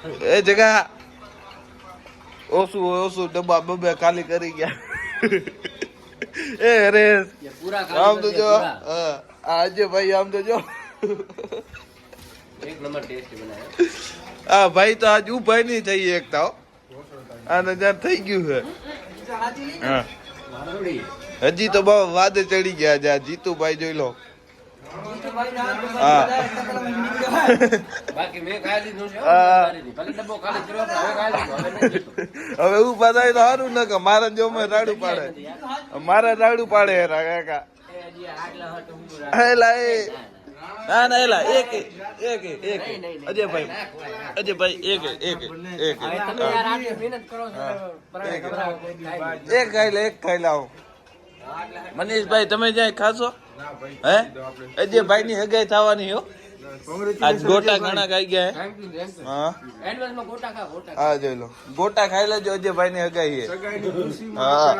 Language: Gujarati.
એ જગા ઓછું ડબ્બા બબે ખાલી કરી ગયા. એ હરેશ આમ તો જો આજે ભાઈ આમ તો જો એક નંબર ટેસ્ટી બનાવ્યો. હા ભાઈ તો આજ ઉભાઈ નહીં થઈ એકતા આને જ્યાં થઈ ગયું છે. હા હજી તો બહુ વાદે ચડી ગયા છે. જીતુભાઈ જોઈ લો. હા બાકી મેં ખાઈ લીધું છે. ભલે ડબ્બો ખાલી કર્યો પણ હવે ખાઈ લીધું. હવે નહીં જીતું. હવે ઉભા થાય તો સારું ને કે મારા જો મેં રાડું પાડે. મારા રાડું પાડે કાકા. એલા એ ના ના એલા એક અજયભાઈ એક હવે તમે યાર આટલી મહેનત કરો છો. એક ખાઈ લાવો. મનીષભાઈ તમે જ્યાં ખાશો હે અજયભાઈ ની હગાઈ થવાની હો. આજ ગોટા ઘણા ખાઈ ગયા હે. હા એડવાન્સમાં ગોટા ખા ગોટા. હા જોઈ લો ગોટા ખાઈ લેજો અજયભાઈ ની હગાઈ હે. હા